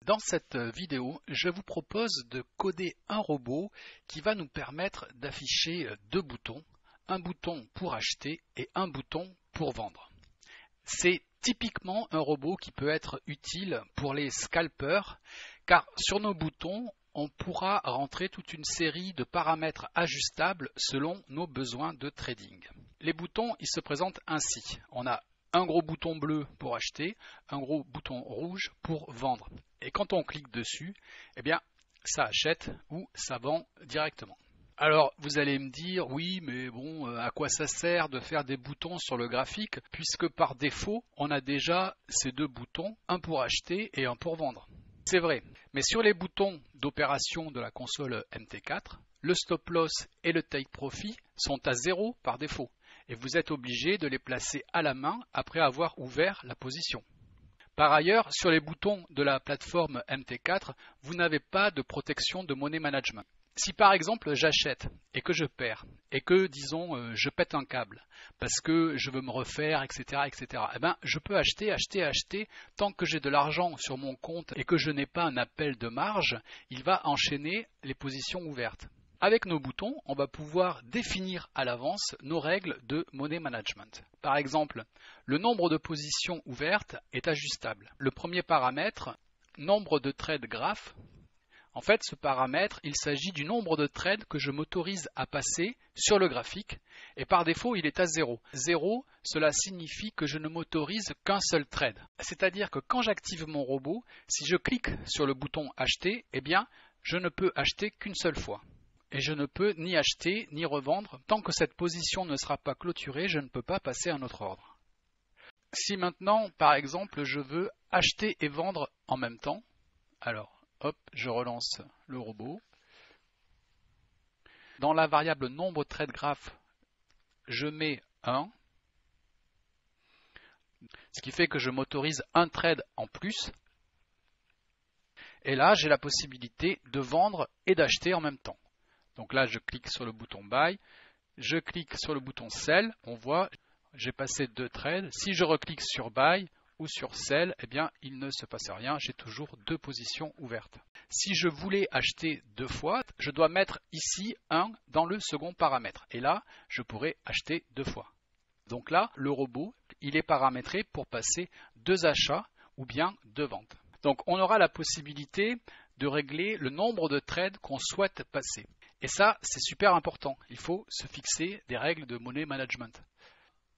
Dans cette vidéo, je vous propose de coder un robot qui va nous permettre d'afficher deux boutons, un bouton pour acheter et un bouton pour vendre. C'est typiquement un robot qui peut être utile pour les scalpers, car sur nos boutons, on pourra rentrer toute une série de paramètres ajustables selon nos besoins de trading. Les boutons, ils se présentent ainsi. On a un gros bouton bleu pour acheter, un gros bouton rouge pour vendre. Et quand on clique dessus, eh bien, ça achète ou ça vend directement. Alors, vous allez me dire, oui, mais bon, à quoi ça sert de faire des boutons sur le graphique, puisque par défaut, on a déjà ces deux boutons, un pour acheter et un pour vendre. C'est vrai, mais sur les boutons d'opération de la console MT4, le stop loss et le take profit sont à 0 par défaut, et vous êtes obligé de les placer à la main après avoir ouvert la position. Par ailleurs, sur les boutons de la plateforme MT4, vous n'avez pas de protection de money management. Si par exemple j'achète et que je perds et que disons je pète un câble parce que je veux me refaire, etc., eh ben, je peux acheter tant que j'ai de l'argent sur mon compte et que je n'ai pas un appel de marge, il va enchaîner les positions ouvertes. Avec nos boutons, on va pouvoir définir à l'avance nos règles de money management. Par exemple, le nombre de positions ouvertes est ajustable. Le premier paramètre, nombre de trades graph. En fait, ce paramètre, il s'agit du nombre de trades que je m'autorise à passer sur le graphique et par défaut, il est à 0. 0, cela signifie que je ne m'autorise qu'un seul trade. C'est-à-dire que quand j'active mon robot, si je clique sur le bouton acheter, eh bien, je ne peux acheter qu'une seule fois. Et je ne peux ni acheter ni revendre. Tant que cette position ne sera pas clôturée, je ne peux pas passer à un autre ordre. Si maintenant, par exemple, je veux acheter et vendre en même temps, alors, hop, je relance le robot. Dans la variable nombre trade graph, je mets 1, ce qui fait que je m'autorise un trade en plus. Et là, j'ai la possibilité de vendre et d'acheter en même temps. Donc là, je clique sur le bouton Buy, je clique sur le bouton Sell, on voit, j'ai passé deux trades. Si je reclique sur Buy ou sur Sell, eh bien, il ne se passe rien, j'ai toujours deux positions ouvertes. Si je voulais acheter deux fois, je dois mettre ici 1 dans le second paramètre. Et là, je pourrais acheter deux fois. Donc là, le robot, il est paramétré pour passer deux achats ou bien deux ventes. Donc on aura la possibilité de régler le nombre de trades qu'on souhaite passer. Et ça, c'est super important. Il faut se fixer des règles de money management.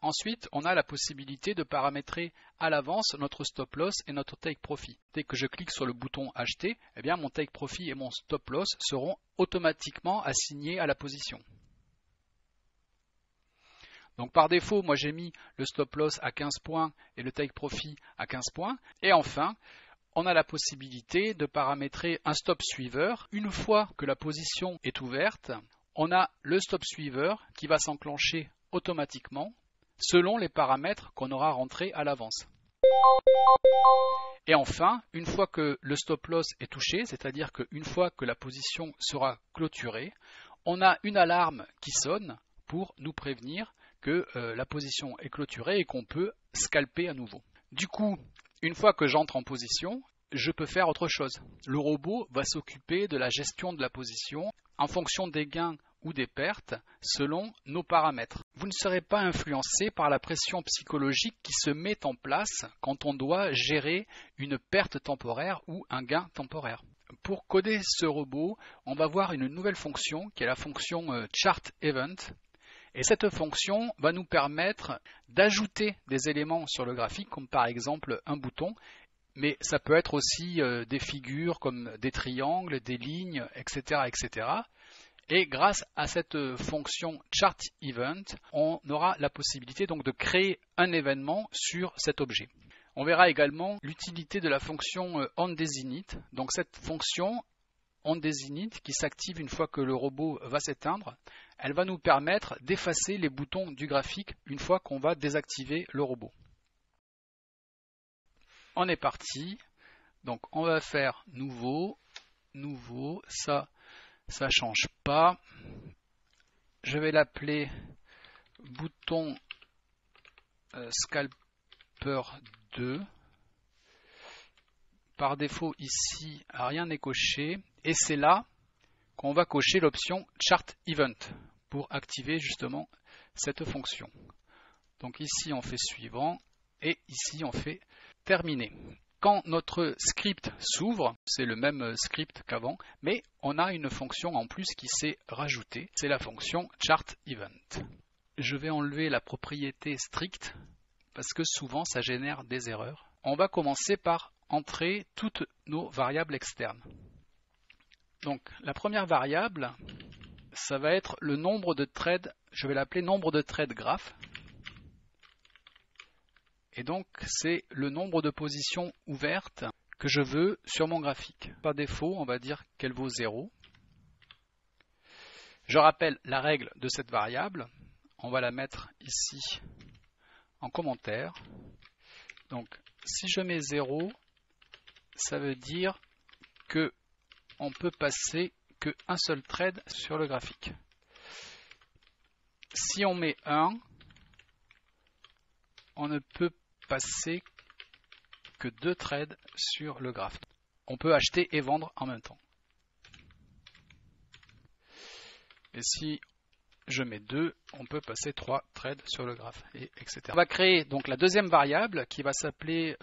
Ensuite, on a la possibilité de paramétrer à l'avance notre stop loss et notre take profit. Dès que je clique sur le bouton acheter, eh bien mon take profit et mon stop loss seront automatiquement assignés à la position. Donc par défaut, moi j'ai mis le stop loss à 15 points et le take profit à 15 points. Et enfin, on a la possibilité de paramétrer un stop suiveur. Une fois que la position est ouverte, on a le stop suiveur qui va s'enclencher automatiquement selon les paramètres qu'on aura rentrés à l'avance. Et enfin, une fois que le stop loss est touché, c'est-à-dire qu'une fois que la position sera clôturée, on a une alarme qui sonne pour nous prévenir que la position est clôturée et qu'on peut scalper à nouveau. Du coup, une fois que j'entre en position, je peux faire autre chose. Le robot va s'occuper de la gestion de la position en fonction des gains ou des pertes selon nos paramètres. Vous ne serez pas influencé par la pression psychologique qui se met en place quand on doit gérer une perte temporaire ou un gain temporaire. Pour coder ce robot, on va voir une nouvelle fonction qui est la fonction Chart Event. Et cette fonction va nous permettre d'ajouter des éléments sur le graphique, comme par exemple un bouton, mais ça peut être aussi des figures comme des triangles, des lignes, etc., etc. Et grâce à cette fonction Chart Event, on aura la possibilité donc de créer un événement sur cet objet. On verra également l'utilité de la fonction onDesignIt. Donc cette fonction onDesignIt qui s'active une fois que le robot va s'éteindre, elle va nous permettre d'effacer les boutons du graphique une fois qu'on va désactiver le robot. On est parti. Donc on va faire nouveau, ça change pas. Je vais l'appeler bouton scalper 2. par défaut ici, rien n'est coché. Et c'est là qu'on va cocher l'option Chart Event pour activer justement cette fonction. Donc ici on fait suivant et ici on fait terminé. Quand notre script s'ouvre, c'est le même script qu'avant, mais on a une fonction en plus qui s'est rajoutée, c'est la fonction Chart Event. Je vais enlever la propriété stricte parce que souvent ça génère des erreurs. On va commencer par entrer toutes nos variables externes. Donc la première variable, ça va être le nombre de threads, je vais l'appeler nombre de threads graph. Et donc c'est le nombre de positions ouvertes que je veux sur mon graphique. Par défaut, on va dire qu'elle vaut 0. Je rappelle la règle de cette variable. On va la mettre ici en commentaire. Donc si je mets 0, ça veut dire que on peut passer qu'un seul thread sur le graphique. Si on met 1, on ne peut passer que 2 threads sur le graphe. On peut acheter et vendre en même temps. Et si je mets 2, on peut passer 3 threads sur le graphe, et etc. On va créer donc la deuxième variable qui va s'appeler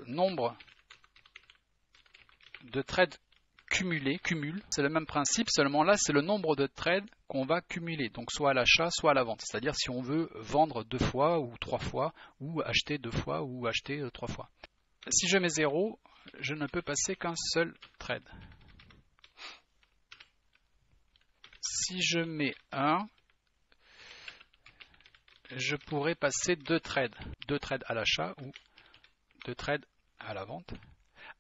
nombre de threads cumulés, cumul. C'est le même principe, seulement là c'est le nombre de threads qu'on va cumuler, donc soit à l'achat, soit à la vente. C'est-à-dire si on veut vendre 2 fois ou 3 fois, ou acheter 2 fois ou acheter 3 fois. Si je mets 0, je ne peux passer qu'un seul thread. Si je mets 1, je pourrais passer 2 threads. 2 threads à l'achat ou 2 threads à la vente,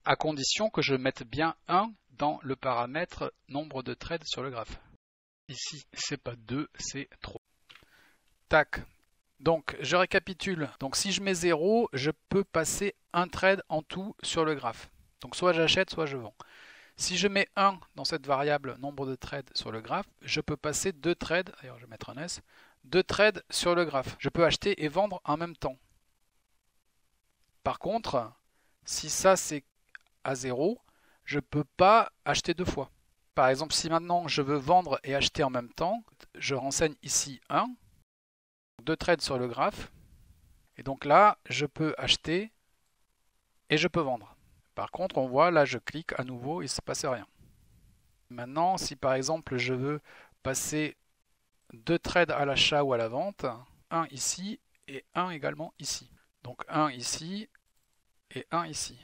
à condition que je mette bien 1 dans le paramètre nombre de threads sur le graphe. Ici, c'est pas 2, c'est 3. Tac. Donc, je récapitule. Donc, si je mets 0, je peux passer un thread en tout sur le graphe. Donc, soit j'achète, soit je vends. Si je mets 1 dans cette variable nombre de threads sur le graphe, je peux passer 2 threads, d'ailleurs je vais mettre un S, 2 threads sur le graphe. Je peux acheter et vendre en même temps. Par contre, si ça c'est à 0, je ne peux pas acheter 2 fois. Par exemple, si maintenant je veux vendre et acheter en même temps, je renseigne ici 1, 2 threads sur le graphe, et donc là, je peux acheter et je peux vendre. Par contre, on voit, là je clique à nouveau, il ne se passe rien. Maintenant, si par exemple je veux passer 2 trades à l'achat ou à la vente, un ici et un également ici. Donc un ici et un ici.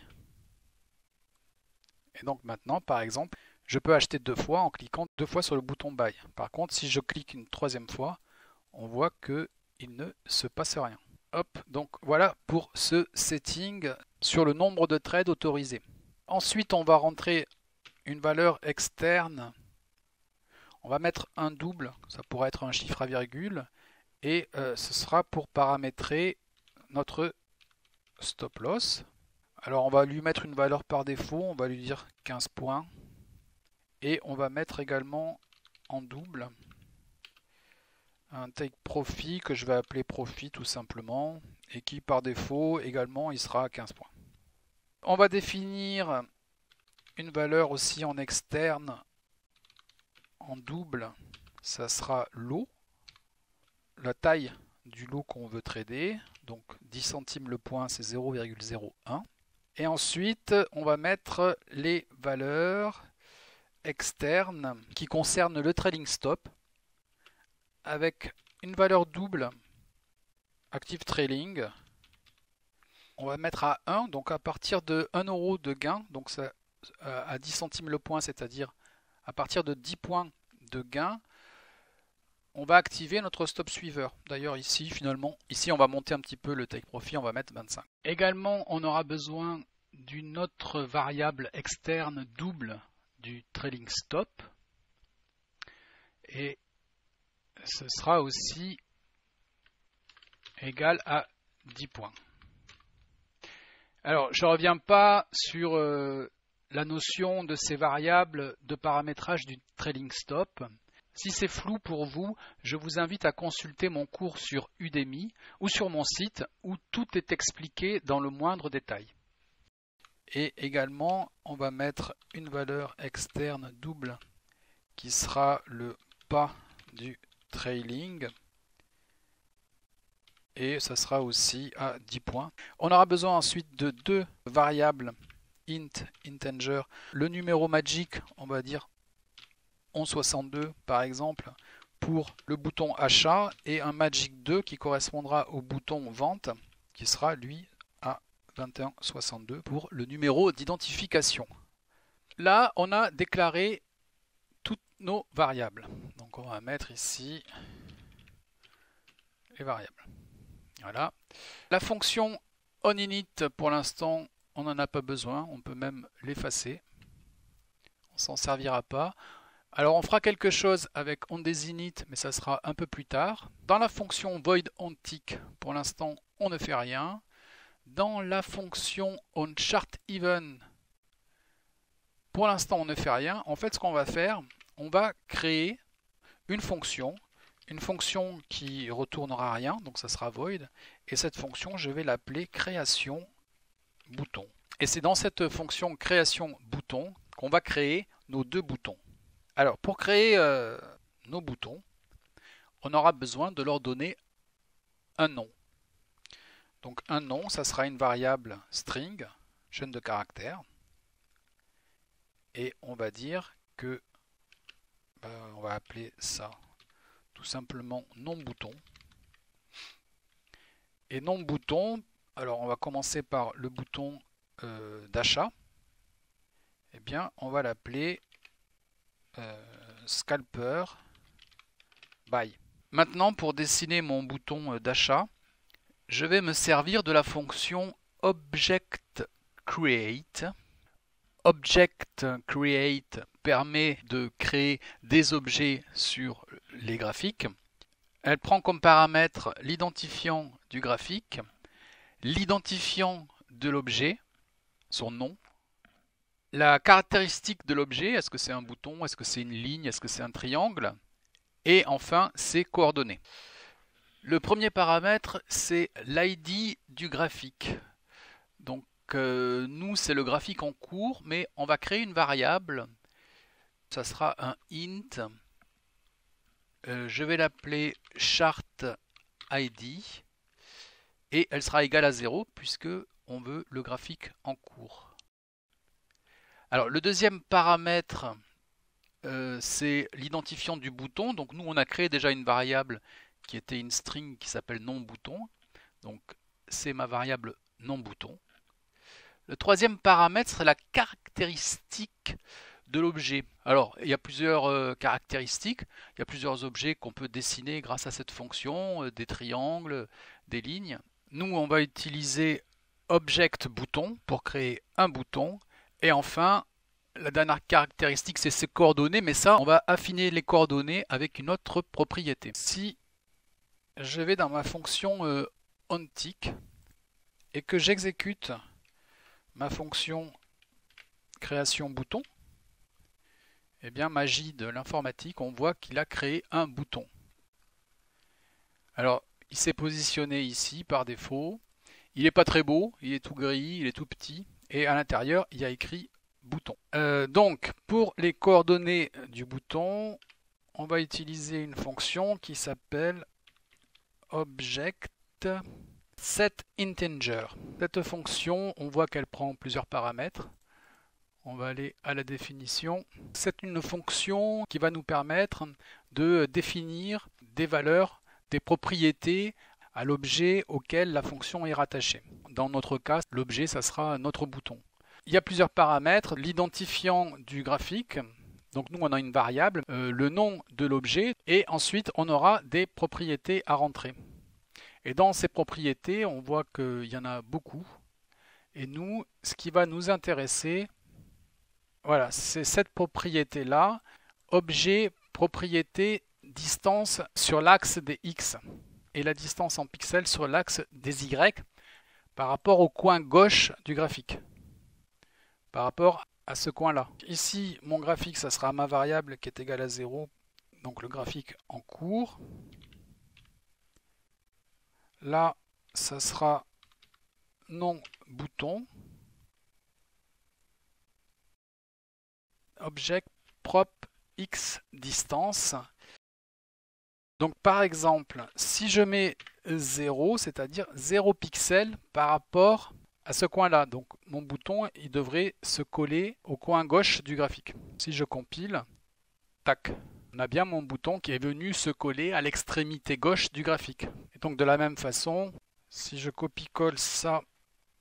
Et donc maintenant, par exemple, je peux acheter 2 fois en cliquant 2 fois sur le bouton Buy. Par contre, si je clique une 3e fois, on voit qu'il ne se passe rien. Hop, donc voilà pour ce setting sur le nombre de trades autorisés. Ensuite, on va rentrer une valeur externe. On va mettre un double, ça pourrait être un chiffre à virgule, et ce sera pour paramétrer notre stop loss. Alors on va lui mettre une valeur par défaut, on va lui dire 15 points, et on va mettre également en double un take profit que je vais appeler profit tout simplement, et qui par défaut également il sera à 15 points. On va définir une valeur aussi en externe, en double, ça sera lot, la taille du lot qu'on veut trader, donc 10 centimes le point c'est 0,01. Et ensuite on va mettre les valeurs externes qui concernent le trailing stop, avec une valeur double active trailing, on va mettre à 1, donc à partir de 1 euro de gain, donc ça, à 10 centimes le point, c'est-à-dire à partir de 10 points de gain, on va activer notre stop suiveur. D'ailleurs ici, finalement, ici on va monter un petit peu le take profit, on va mettre 25. Également, on aura besoin d'une autre variable externe double du trailing stop, et ce sera aussi égal à 10 points. Alors, je ne reviens pas sur la notion de ces variables de paramétrage du trailing stop. Si c'est flou pour vous, je vous invite à consulter mon cours sur Udemy ou sur mon site où tout est expliqué dans le moindre détail. Et également, on va mettre une valeur externe double qui sera le pas du trailing. Et ça sera aussi à 10 points. On aura besoin ensuite de deux variables int, integer. Le numéro magique, on va dire 1162 par exemple, pour le bouton achat, et un magic 2 qui correspondra au bouton vente, qui sera lui à 2162 pour le numéro d'identification. Là, on a déclaré toutes nos variables. Donc on va mettre ici les variables. Voilà. La fonction onInit, pour l'instant, on n'en a pas besoin. On peut même l'effacer. On s'en servira pas. Alors on fera quelque chose avec onDesInit, mais ça sera un peu plus tard. Dans la fonction void onTick, pour l'instant, on ne fait rien. Dans la fonction onChartEven, pour l'instant, on ne fait rien. En fait, ce qu'on va faire, on va créer une fonction qui retournera rien, donc ça sera void. Et cette fonction, je vais l'appeler création bouton. Et c'est dans cette fonction création bouton qu'on va créer nos deux boutons. Alors, pour créer nos boutons, on aura besoin de leur donner un nom. Donc un nom, ça sera une variable string, chaîne de caractères. Et on va dire que, on va appeler ça tout simplement nom bouton. Et nom bouton, alors on va commencer par le bouton d'achat. Eh bien, on va l'appeler scalper buy. Maintenant, pour dessiner mon bouton d'achat, je vais me servir de la fonction objectCreate. ObjectCreate permet de créer des objets sur les graphiques. Elle prend comme paramètre l'identifiant du graphique, l'identifiant de l'objet, son nom, la caractéristique de l'objet, est-ce que c'est un bouton, est-ce que c'est une ligne, est-ce que c'est un triangle, et enfin ses coordonnées. Le premier paramètre, c'est l'ID du graphique. Donc nous, c'est le graphique en cours, mais on va créer une variable. Ça sera un int. Je vais l'appeler chartID. Et elle sera égale à 0 puisque on veut le graphique en cours. Alors le deuxième paramètre, c'est l'identifiant du bouton. Donc nous, on a créé déjà une variable qui était une string qui s'appelle non-bouton. Donc c'est ma variable non-bouton. Le troisième paramètre, c'est la caractéristique de l'objet. Alors, il y a plusieurs caractéristiques, il y a plusieurs objets qu'on peut dessiner grâce à cette fonction, des triangles, des lignes. Nous, on va utiliser object bouton pour créer un bouton. Et enfin, la dernière caractéristique, c'est ses coordonnées, mais ça, on va affiner les coordonnées avec une autre propriété. Si je vais dans ma fonction onTick et que j'exécute ma fonction création bouton, eh bien, magie de l'informatique, on voit qu'il a créé un bouton. Alors, il s'est positionné ici par défaut. Il n'est pas très beau, il est tout gris, il est tout petit. Et à l'intérieur, il y a écrit bouton. Donc, pour les coordonnées du bouton, on va utiliser une fonction qui s'appelle object_setInteger. Cette fonction, on voit qu'elle prend plusieurs paramètres. On va aller à la définition. C'est une fonction qui va nous permettre de définir des valeurs, des propriétés à l'objet auquel la fonction est rattachée. Dans notre cas, l'objet, ça sera notre bouton. Il y a plusieurs paramètres. L'identifiant du graphique. Donc nous, on a une variable, le nom de l'objet, et ensuite, on aura des propriétés à rentrer. Et dans ces propriétés, on voit qu'il y en a beaucoup. Et nous, ce qui va nous intéresser, voilà, c'est cette propriété-là, objet, propriété, distance sur l'axe des X et la distance en pixels sur l'axe des Y par rapport au coin gauche du graphique, par rapport à ce coin-là. Ici, mon graphique, ça sera ma variable qui est égale à 0, donc le graphique en cours. Là, ça sera non bouton. object prop x distance. Donc par exemple, si je mets 0, c'est-à-dire 0 pixels par rapport à ce coin-là, donc mon bouton il devrait se coller au coin gauche du graphique. Si je compile, tac, on a bien mon bouton qui est venu se coller à l'extrémité gauche du graphique. Et donc de la même façon, si je copie-colle ça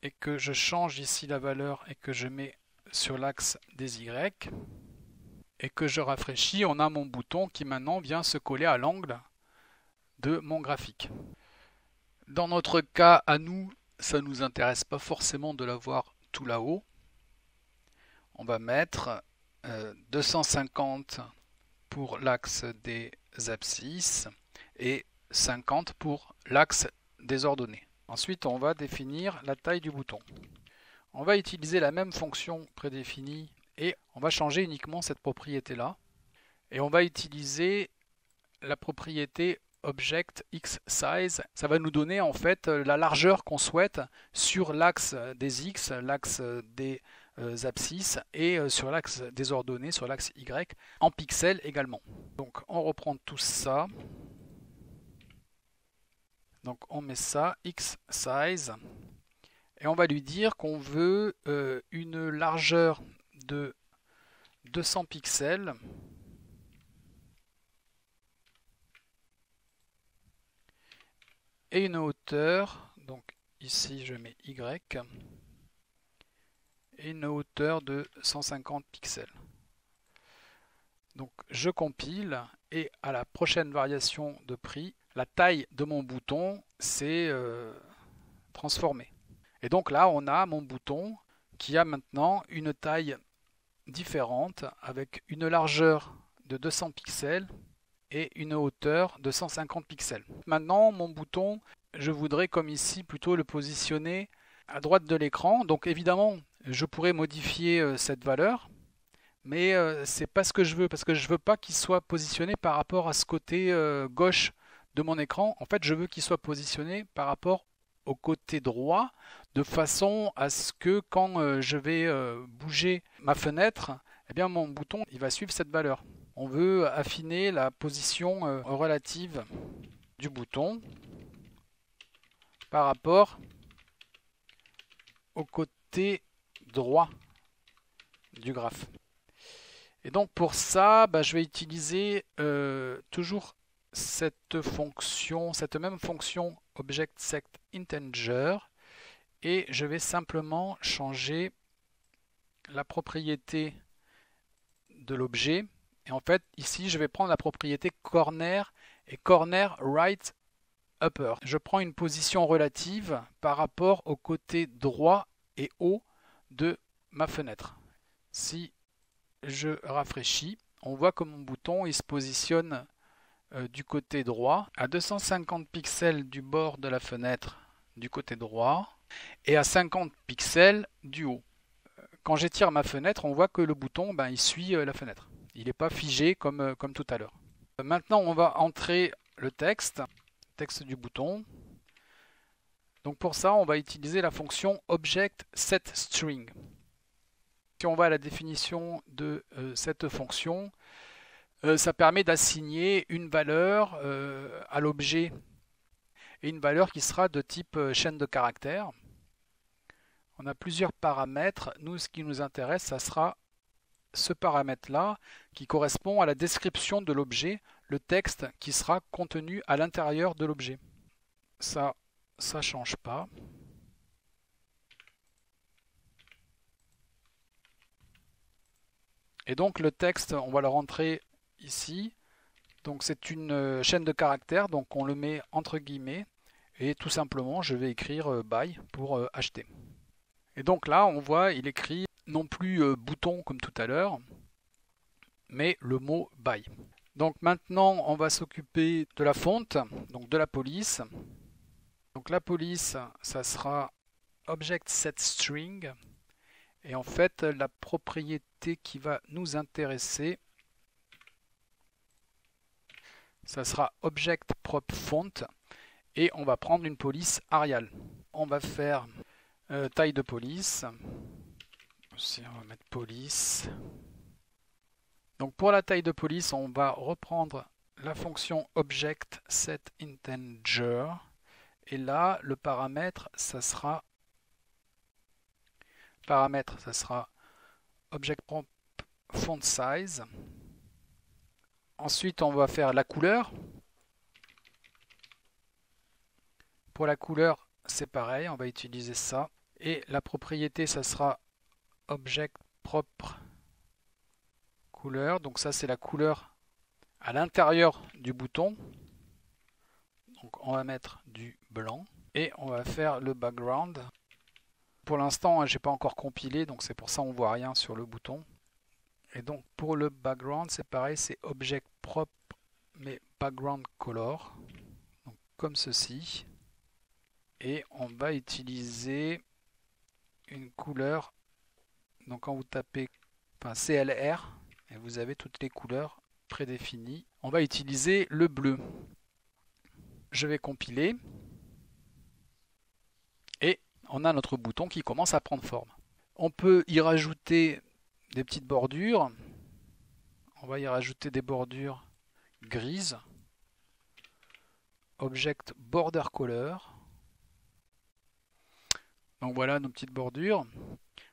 et que je change ici la valeur et que je mets sur l'axe des Y et que je rafraîchis, on a mon bouton qui maintenant vient se coller à l'angle de mon graphique. Dans notre cas, à nous, ça ne nous intéresse pas forcément de l'avoir tout là-haut. On va mettre 250 pour l'axe des abscisses et 50 pour l'axe des ordonnées. Ensuite, on va définir la taille du bouton. On va utiliser la même fonction prédéfinie et on va changer uniquement cette propriété-là. Et on va utiliser la propriété Object X Size. Ça va nous donner en fait la largeur qu'on souhaite sur l'axe des X, l'axe des abscisses et sur l'axe des ordonnées, sur l'axe Y, en pixels également. Donc on reprend tout ça. Donc on met ça, X Size. Et on va lui dire qu'on veut une largeur de 200 pixels et une hauteur, donc ici je mets Y, et une hauteur de 150 pixels. Donc je compile et à la prochaine variation de prix, la taille de mon bouton s'est transformée. Et donc là, on a mon bouton qui a maintenant une taille différente avec une largeur de 200 pixels et une hauteur de 150 pixels. Maintenant, mon bouton, je voudrais comme ici plutôt le positionner à droite de l'écran. Donc évidemment, je pourrais modifier cette valeur, mais c'est pas ce que je veux parce que je veux pas qu'il soit positionné par rapport à ce côté gauche de mon écran. En fait, je veux qu'il soit positionné par rapport au côté droit de façon à ce que quand je vais bouger ma fenêtre, eh bien mon bouton il va suivre cette valeur. On veut affiner la position relative du bouton par rapport au côté droit du graphe. Et donc pour ça, je vais utiliser toujours cette fonction, cette même fonction ObjectSetInteger et je vais simplement changer la propriété de l'objet. Et en fait, ici, je vais prendre la propriété corner et corner right upper. Je prends une position relative par rapport au côté droit et haut de ma fenêtre. Si je rafraîchis, on voit que mon bouton il se positionne du côté droit à 250 pixels du bord de la fenêtre du côté droit et à 50 pixels du haut. Quand j'étire ma fenêtre, on voit que le bouton il suit la fenêtre. Il n'est pas figé comme tout à l'heure. Maintenant, on va entrer le texte du bouton. Donc pour ça, on va utiliser la fonction ObjectSetString. Si on va à la définition de cette fonction, ça permet d'assigner une valeur à l'objet et une valeur qui sera de type chaîne de caractères. On a plusieurs paramètres. Nous, ce qui nous intéresse, ça sera ce paramètre-là qui correspond à la description de l'objet, le texte qui sera contenu à l'intérieur de l'objet. Ça ne change pas. Et donc le texte, on va le rentrer ici. Donc c'est une chaîne de caractères, donc on le met entre guillemets. Et tout simplement, je vais écrire buy pour acheter. Et donc là, on voit, il écrit non plus bouton comme tout à l'heure, mais le mot buy. Donc maintenant, on va s'occuper de la fonte, donc de la police. Donc la police, ça sera ObjectSetString. Et en fait, la propriété qui va nous intéresser, ça sera ObjectPropFont. Et on va prendre une police Arial. On va faire taille de police. Aussi, on va mettre police. Donc pour la taille de police, on va reprendre la fonction object setInteger. Et là, le paramètre, ça sera object prop font size. Ensuite, on va faire la couleur. Pour la couleur, c'est pareil, on va utiliser ça. Et la propriété, ça sera object propre couleur. Donc ça, c'est la couleur à l'intérieur du bouton. Donc on va mettre du blanc. Et on va faire le background. Pour l'instant, je n'ai pas encore compilé, donc c'est pour ça qu'on ne voit rien sur le bouton. Et donc pour le background, c'est pareil, c'est object propre, mais background color. Donc comme ceci. Et on va utiliser une couleur. Donc quand vous tapez CLR, et vous avez toutes les couleurs prédéfinies. On va utiliser le bleu. Je vais compiler. Et on a notre bouton qui commence à prendre forme. On peut y rajouter des petites bordures. On va y rajouter des bordures grises. Object border color. Donc voilà nos petites bordures.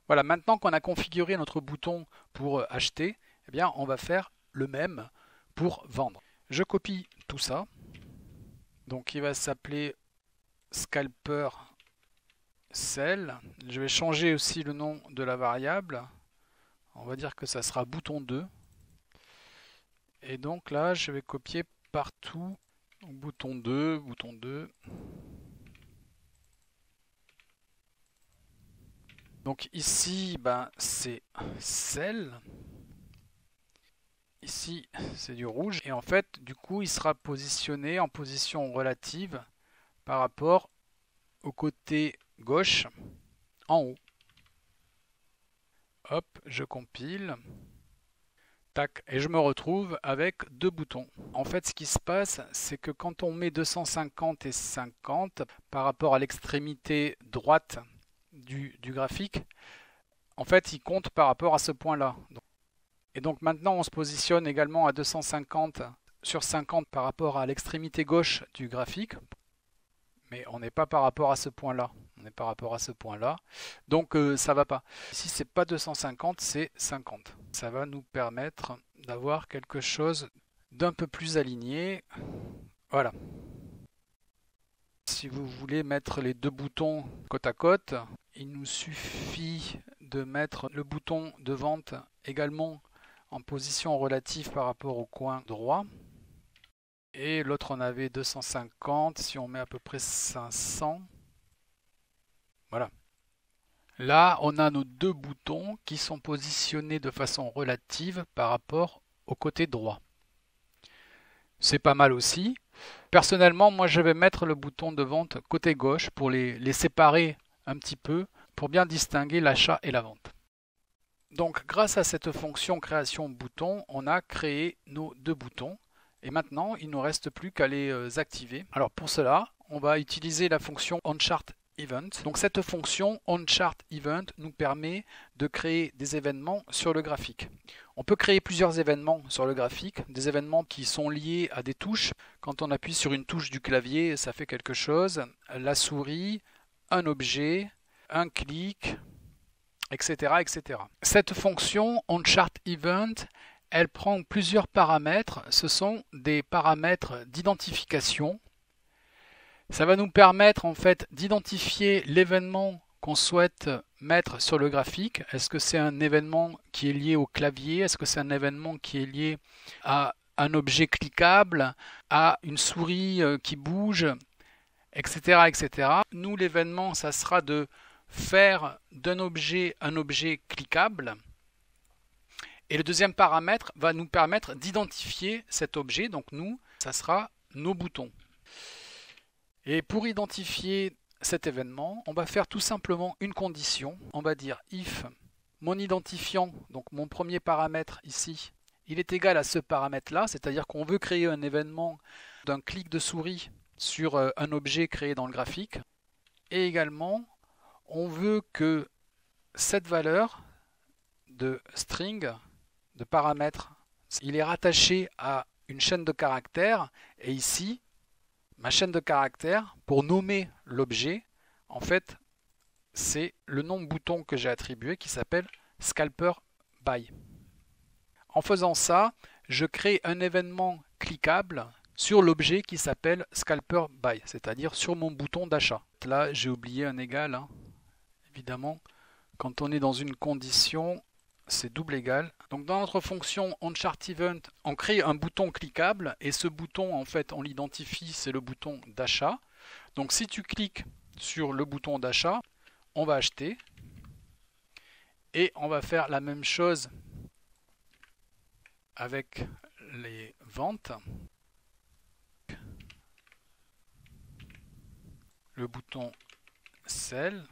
Voilà, maintenant qu'on a configuré notre bouton pour acheter, eh bien on va faire le même pour vendre. Je copie tout ça. Donc il va s'appeler scalper sell. Je vais changer aussi le nom de la variable. On va dire que ça sera bouton 2. Et donc là, je vais copier partout. Donc, bouton 2, bouton 2. Donc ici, c'est sell. Ici, c'est du rouge. Et en fait, du coup, il sera positionné en position relative par rapport au côté gauche en haut. Hop, je compile. Tac, et je me retrouve avec deux boutons. En fait, ce qui se passe, c'est que quand on met 250 et 50 par rapport à l'extrémité droite du graphique, en fait, il compte par rapport à ce point-là. Et donc maintenant, on se positionne également à 250 sur 50 par rapport à l'extrémité gauche du graphique. Mais on n'est pas par rapport à ce point-là. On est par rapport à ce point-là. Donc ça va pas. Ici, c'est pas 250, c'est 50. Ça va nous permettre d'avoir quelque chose d'un peu plus aligné. Voilà. Si vous voulez mettre les deux boutons côte à côte, il nous suffit de mettre le bouton de vente également en position relative par rapport au coin droit. Et l'autre, on avait 250. Si on met à peu près 500, voilà. Là, on a nos deux boutons qui sont positionnés de façon relative par rapport au côté droit. C'est pas mal aussi. Personnellement, moi, je vais mettre le bouton de vente côté gauche pour les séparer un petit peu, pour bien distinguer l'achat et la vente. Donc, grâce à cette fonction création bouton, on a créé nos deux boutons. Et maintenant, il ne nous reste plus qu'à les activer. Alors pour cela, on va utiliser la fonction onChartEvent. Donc cette fonction onChartEvent nous permet de créer des événements sur le graphique. On peut créer plusieurs événements sur le graphique, des événements qui sont liés à des touches. Quand on appuie sur une touche du clavier, ça fait quelque chose. La souris, un objet, un clic, etc., etc. Cette fonction onChartEvent, elle prend plusieurs paramètres. Ce sont des paramètres d'identification. Ça va nous permettre en fait d'identifier l'événement qu'on souhaite mettre sur le graphique. Est-ce que c'est un événement qui est lié au clavier? Est-ce que c'est un événement qui est lié à un objet cliquable, à une souris qui bouge, etc., etc. Nous, l'événement, ça sera de faire d'un objet un objet cliquable. Et le deuxième paramètre va nous permettre d'identifier cet objet. Donc nous, ça sera nos boutons. Et pour identifier cet événement, on va faire tout simplement une condition. On va dire if mon identifiant, donc mon premier paramètre ici, il est égal à ce paramètre-là, c'est-à-dire qu'on veut créer un événement d'un clic de souris sur un objet créé dans le graphique. Et également, on veut que cette valeur de string, de paramètre il est rattaché à une chaîne de caractères, et ici, ma chaîne de caractères, pour nommer l'objet, en fait, c'est le nom de bouton que j'ai attribué qui s'appelle Scalper By. En faisant ça, je crée un événement cliquable sur l'objet qui s'appelle Scalper By, c'est-à-dire sur mon bouton d'achat. Là, j'ai oublié un égal, hein. Évidemment, quand on est dans une condition, c'est double égal. Donc dans notre fonction onChartEvent, on crée un bouton cliquable et ce bouton, en fait, on l'identifie, c'est le bouton d'achat. Donc si tu cliques sur le bouton d'achat, on va acheter et on va faire la même chose avec les ventes. Le bouton Sell.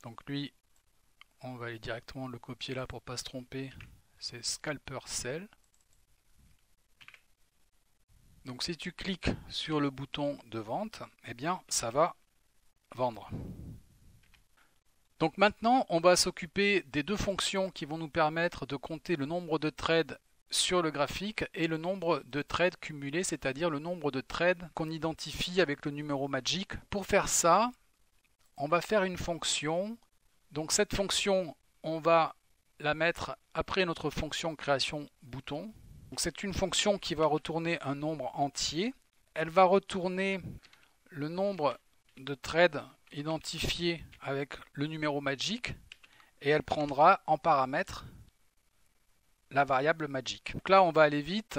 Donc lui, on va aller directement le copier là pour ne pas se tromper. C'est Scalper Sell. Donc si tu cliques sur le bouton de vente, eh bien ça va vendre. Donc maintenant, on va s'occuper des deux fonctions qui vont nous permettre de compter le nombre de trades sur le graphique et le nombre de trades cumulés, c'est-à-dire le nombre de trades qu'on identifie avec le numéro magique. Pour faire ça, on va faire une fonction. Donc cette fonction, on va la mettre après notre fonction création bouton. C'est une fonction qui va retourner un nombre entier. Elle va retourner le nombre de trades identifiés avec le numéro magique et elle prendra en paramètre la variable magique. Donc là, on va aller vite.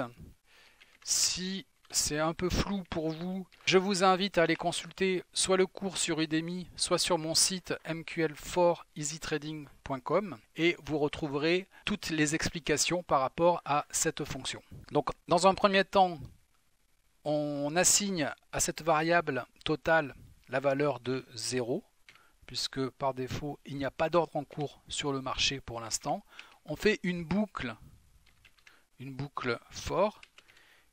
Si c'est un peu flou pour vous, je vous invite à aller consulter soit le cours sur Udemy, soit sur mon site mql4easytrading.com et vous retrouverez toutes les explications par rapport à cette fonction. Donc, dans un premier temps, on assigne à cette variable totale la valeur de 0, puisque par défaut, il n'y a pas d'ordre en cours sur le marché pour l'instant. On fait une boucle for,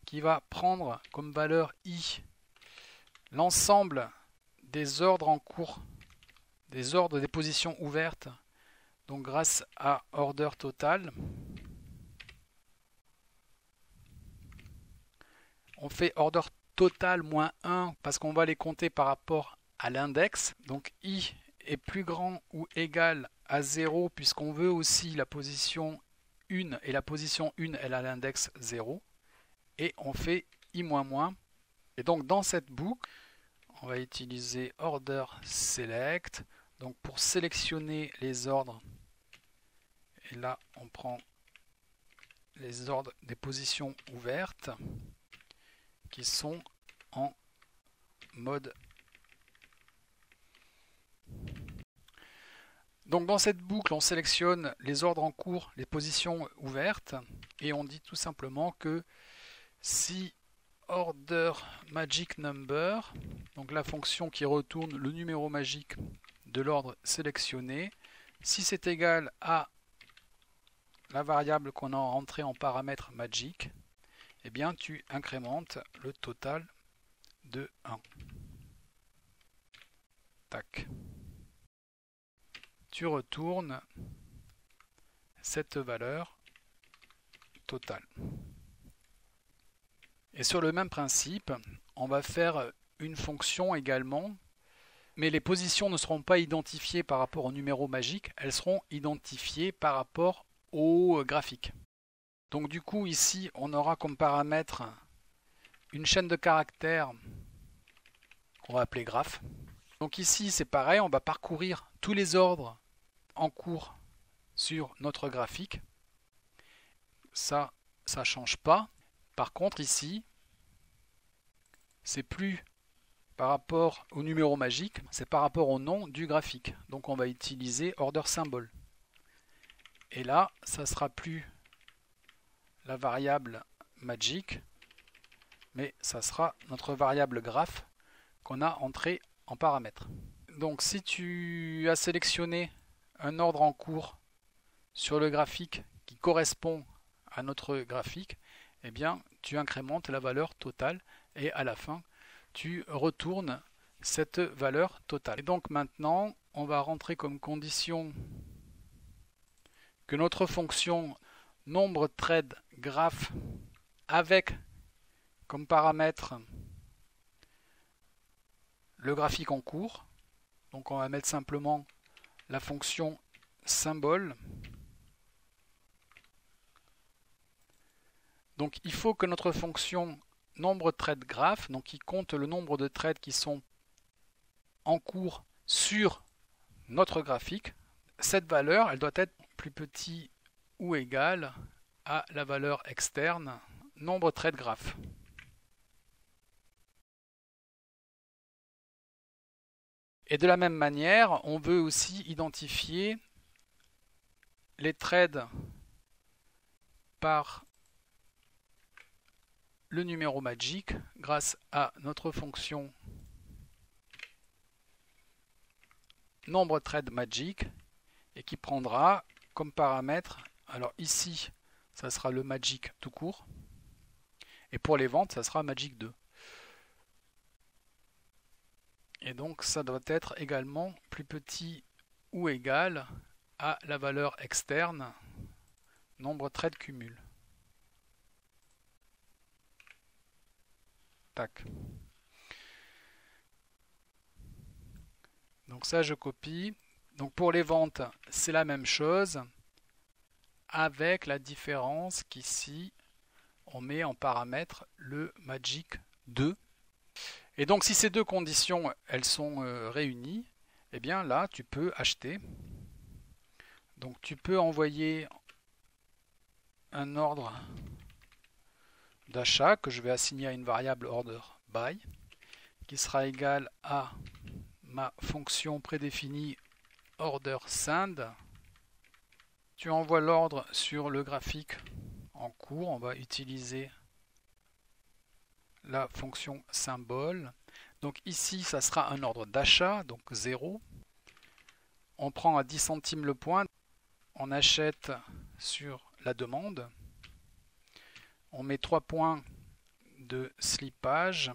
qui va prendre comme valeur i l'ensemble des ordres en cours, des ordres des positions ouvertes, donc grâce à order total. On fait order total moins 1 parce qu'on va les compter par rapport à l'index. Donc i est plus grand ou égal à 0 puisqu'on veut aussi la position 1 et la position 1 elle a l'index 0. Et on fait i moins. Et donc dans cette boucle, on va utiliser order select. Donc pour sélectionner les ordres, et là on prend les ordres des positions ouvertes qui sont en mode. Donc dans cette boucle, on sélectionne les ordres en cours, les positions ouvertes, et on dit tout simplement que si order magic number, donc la fonction qui retourne le numéro magique de l'ordre sélectionné, si c'est égal à la variable qu'on a rentrée en paramètre magic, eh bien tu incrémentes le total de 1. Tac. Tu retournes cette valeur totale. Et sur le même principe, on va faire une fonction également, mais les positions ne seront pas identifiées par rapport au numéro magique, elles seront identifiées par rapport au graphique. Donc du coup ici on aura comme paramètre une chaîne de caractères qu'on va appeler graph. Donc ici c'est pareil, on va parcourir tous les ordres en cours sur notre graphique. Ça change pas. Par contre ici, c'est plus par rapport au numéro magique, c'est par rapport au nom du graphique. Donc on va utiliser order symbol. Et là, ça sera plus la variable magic, mais ça sera notre variable graph qu'on a entrée en paramètre. Donc si tu as sélectionné un ordre en cours sur le graphique qui correspond à notre graphique, eh bien tu incrémentes la valeur totale et à la fin tu retournes cette valeur totale. Et donc maintenant on va rentrer comme condition que notre fonction nombre thread graph avec comme paramètre le graphique en cours. Donc on va mettre simplement la fonction symbole. Donc il faut que notre fonction nombre thread graph, donc qui compte le nombre de threads qui sont en cours sur notre graphique, cette valeur, elle doit être plus petit ou égale à la valeur externe nombre thread graph. Et de la même manière, on veut aussi identifier les threads par le numéro magique grâce à notre fonction nombre thread magic et qui prendra comme paramètre, alors ici ça sera le magic tout court et pour les ventes ça sera magic 2. Et donc ça doit être également plus petit ou égal à la valeur externe nombre thread cumul. Tac. Donc ça je copie. Donc pour les ventes c'est la même chose avec la différence qu'ici on met en paramètre le magic 2. Et donc si ces deux conditions elles sont réunies, eh bien là tu peux acheter. Donc tu peux envoyer un ordre d'achat que je vais assigner à une variable order by qui sera égal à ma fonction prédéfinie order send. Tu envoies l'ordre sur le graphique en cours, on va utiliser la fonction symbole. Donc ici ça sera un ordre d'achat, donc 0. On prend à 10 centimes le point, on achète sur la demande. On met 3 points de slippage.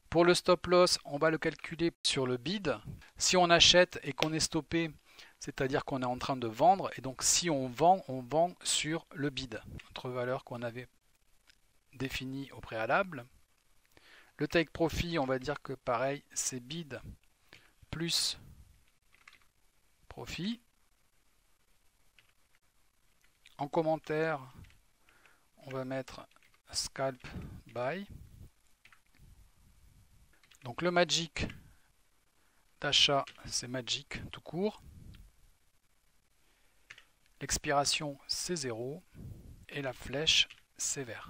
Pour le stop loss, on va le calculer sur le bid. Si on achète et qu'on est stoppé, c'est-à-dire qu'on est en train de vendre, et donc si on vend sur le bid, notre valeur qu'on avait définie au préalable. Le take profit, on va dire que pareil, c'est bid plus profit. En commentaire, on va mettre scalp buy. Donc le magic d'achat, c'est magic tout court. L'expiration, c'est 0. Et la flèche, c'est vert.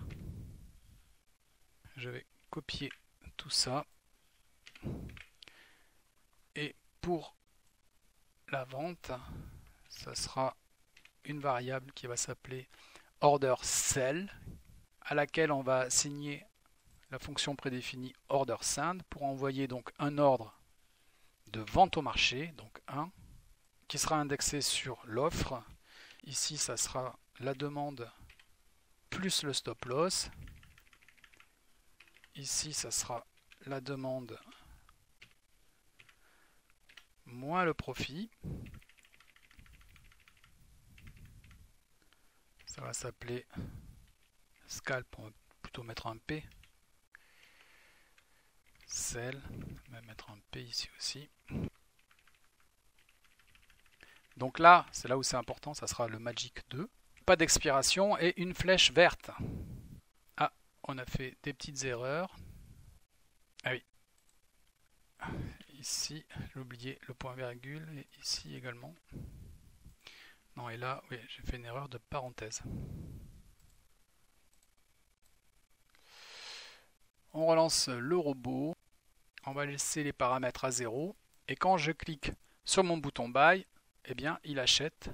Je vais copier tout ça. Et pour la vente, ça sera une variable qui va s'appeler order sell, à laquelle on va assigner la fonction prédéfinie order send pour envoyer donc un ordre de vente au marché, donc 1, qui sera indexé sur l'offre. Ici, ça sera la demande plus le stop loss. Ici, ça sera la demande moins le profit. Ça va s'appeler scalp, on va plutôt mettre un P. Sell, on va mettre un P ici aussi. Donc là, c'est là où c'est important, ça sera le magic 2. Pas d'expiration et une flèche verte. Ah, on a fait des petites erreurs. Ah oui. Ici, j'ai oublié le point virgule et ici également. Non, et là, oui, j'ai fait une erreur de parenthèse. On relance le robot. On va laisser les paramètres à 0. Et quand je clique sur mon bouton buy, eh bien, il achète.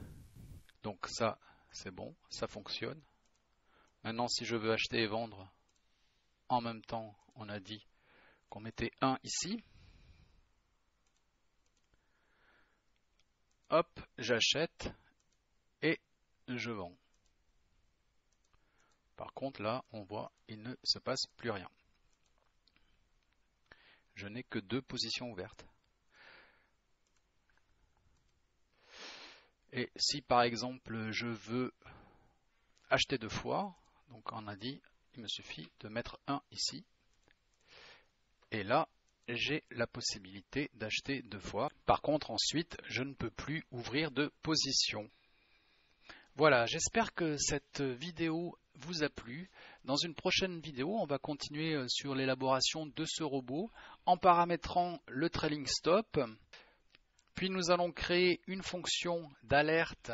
Donc ça, c'est bon, ça fonctionne. Maintenant, si je veux acheter et vendre, en même temps, on a dit qu'on mettait 1 ici. Hop, j'achète et je vends. Par contre, là, on voit, il ne se passe plus rien. Je n'ai que 2 positions ouvertes. Et si par exemple, je veux acheter 2 fois. Donc on a dit, il me suffit de mettre 1 ici. Et là, j'ai la possibilité d'acheter 2 fois. Par contre, ensuite, je ne peux plus ouvrir de position. Voilà, j'espère que cette vidéo vous a plu. Dans une prochaine vidéo, on va continuer sur l'élaboration de ce robot en paramétrant le trailing stop. Puis nous allons créer une fonction d'alerte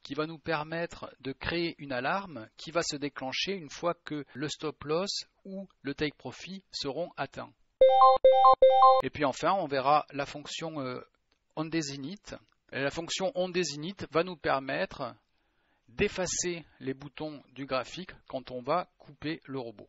qui va nous permettre de créer une alarme qui va se déclencher une fois que le stop loss ou le take profit seront atteints. Et puis enfin, on verra la fonction onDesign-It. La fonction onDesign-It va nous permettre d'effacer les boutons du graphique quand on va couper le robot.